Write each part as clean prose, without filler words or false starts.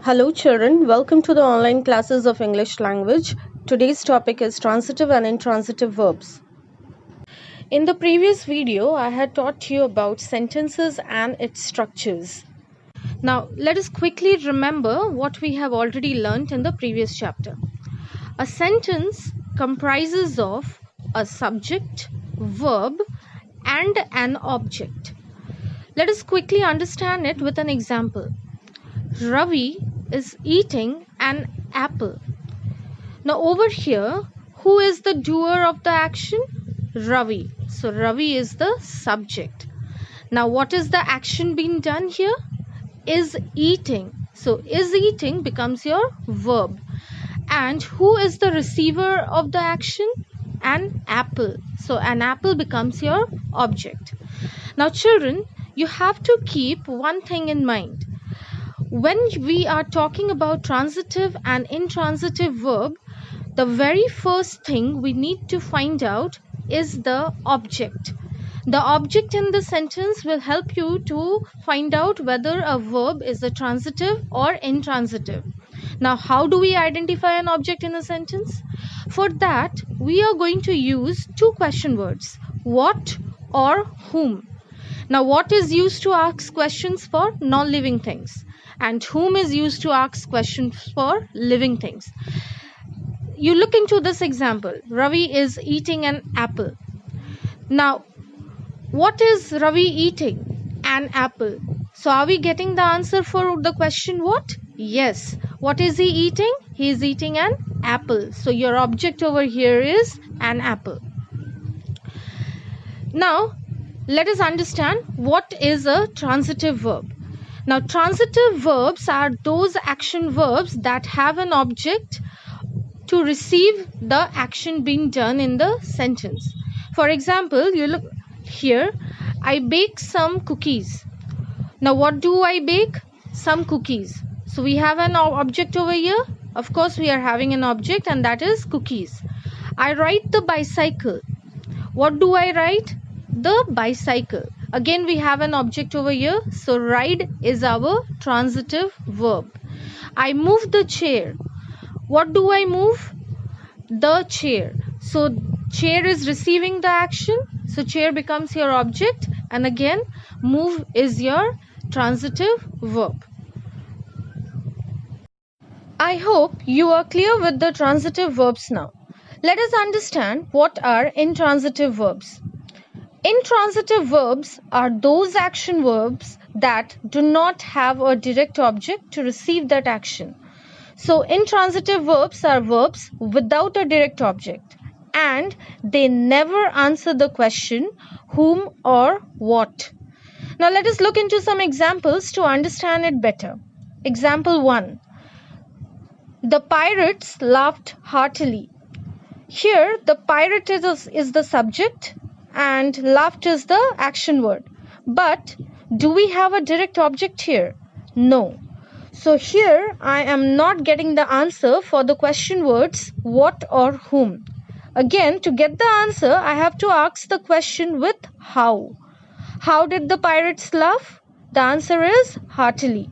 Hello children, welcome to the online classes of English language. Today's topic is transitive and intransitive verbs. In the previous video, I had taught you about sentences and its structures. Now, let us quickly remember what we have already learnt in the previous chapter. A sentence comprises of a subject, verb, and an object. Let us quickly understand it with an example. Ravi is eating an apple. Now over here, who is the doer of the action? Ravi. So Ravi is the subject. Now what is the action being done here? Is eating. So is eating becomes your verb. And who is the receiver of the action? An apple. So an apple becomes your object. Now children, you have to keep one thing in mind. When we are talking about transitive and intransitive verb, the very first thing we need to find out is the object. The object in the sentence will help you to find out whether a verb is a transitive or intransitive. Now, how do we identify an object in a sentence? For that, we are going to use two question words, what or whom. Now, what is used to ask questions for non-living things? And whom is used to ask questions for living things. You look into this example. Ravi is eating an apple. Now, what is Ravi eating? An apple. So, are we getting the answer for the question what? Yes. What is he eating? He is eating an apple. So, your object over here is an apple. Now, let us understand what is a transitive verb. Now, transitive verbs are those action verbs that have an object to receive the action being done in the sentence. For example, you look here, I bake some cookies. Now, what do I bake? Some cookies. So, we have an object over here. Of course, we are having an object and that is cookies. I ride the bicycle. What do I ride? The bicycle. Again, we have an object over here. So, ride is our transitive verb. I move the chair. What do I move? The chair. So, chair is receiving the action. So, chair becomes your object. And again, move is your transitive verb. I hope you are clear with the transitive verbs now. Let us understand what are intransitive verbs. Intransitive verbs are those action verbs that do not have a direct object to receive that action. So, intransitive verbs are verbs without a direct object and they never answer the question whom or what. Now, let us look into some examples to understand it better. Example 1. The pirates laughed heartily. Here, the pirate is the subject and laughed is the action word. But do we have a direct object here? No. So here I am not getting the answer for the question words what or whom. Again, to get the answer, I have to ask the question with how. How did the pirates laugh? The answer is heartily.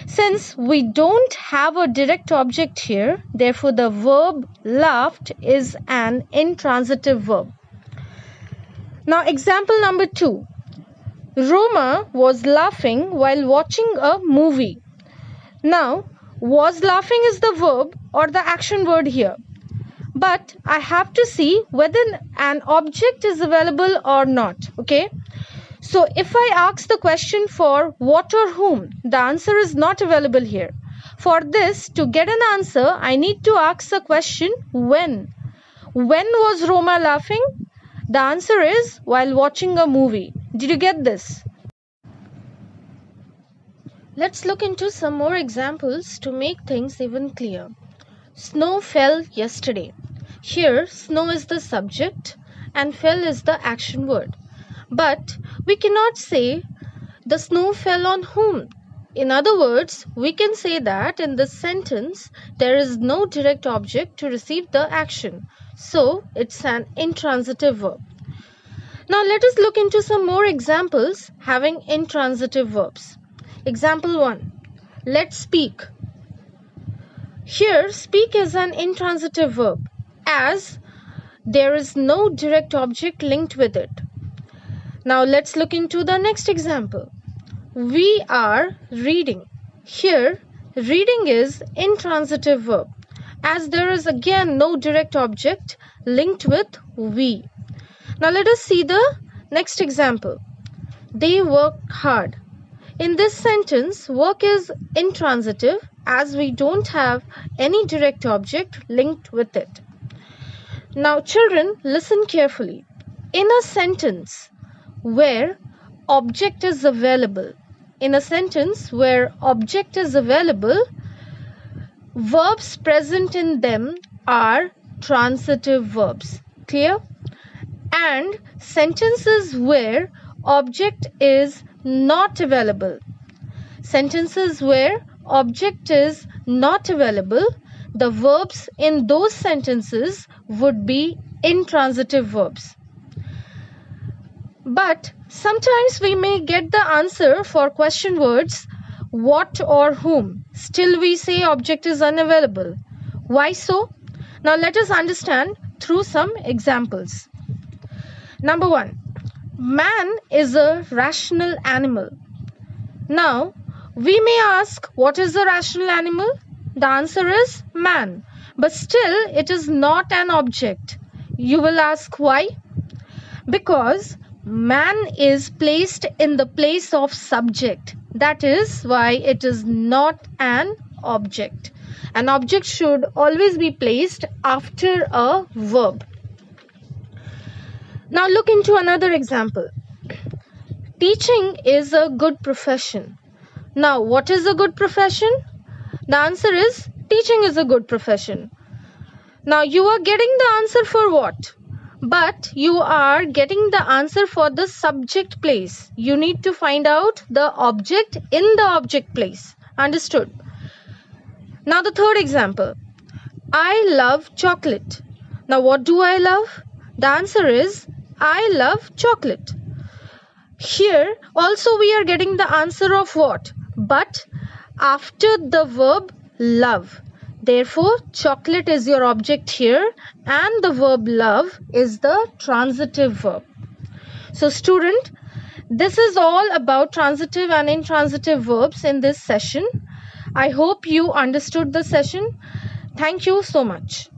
Since we don't have a direct object here, therefore the verb laughed is an intransitive verb. Now, example number 2. Roma was laughing while watching a movie. Now, was laughing is the verb or the action word here. But I have to see whether an object is available or not. Okay. So, if I ask the question for what or whom, the answer is not available here. For this, to get an answer, I need to ask the question when. When was Roma laughing? The answer is while watching a movie. Did you get this? Let's look into some more examples to make things even clearer. Snow fell yesterday. Here, snow is the subject and fell is the action word. But we cannot say the snow fell on whom. In other words, we can say that in this sentence, there is no direct object to receive the action. So, it's an intransitive verb. Now, let us look into some more examples having intransitive verbs. Example 1. Let's speak. Here, speak is an intransitive verb as there is no direct object linked with it. Now let's look into the next example. We are reading. Here, reading is intransitive verb as there is again no direct object linked with we. Now let us see the next example. They work hard. In this sentence, work is intransitive as we don't have any direct object linked with it. Now children, listen carefully. In a sentence where object is available, verbs present in them are transitive verbs. Clear? And sentences where object is not available, the verbs in those sentences would be intransitive verbs. But sometimes we may get the answer for question words what or whom. Still we say object is unavailable. Why so? Now let us understand through some examples. Number 1. Man is a rational animal. Now, we may ask what is a rational animal? The answer is man. But still it is not an object. You will ask why? Because man is placed in the place of subject. That is why it is not an object. An object should always be placed after a verb. Now look into another example. Teaching is a good profession. Now what is a good profession? The answer is teaching is a good profession. Now you are getting the answer for what? But you are getting the answer for the subject place. You need to find out the object in the object place. Understood? Now the third example. I love chocolate. Now what do I love? The answer is I love chocolate. Here also we are getting the answer of what? But after the verb love. Therefore, chocolate is your object here and the verb love is the transitive verb. So student, this is all about transitive and intransitive verbs in this session. I hope you understood the session. Thank you so much.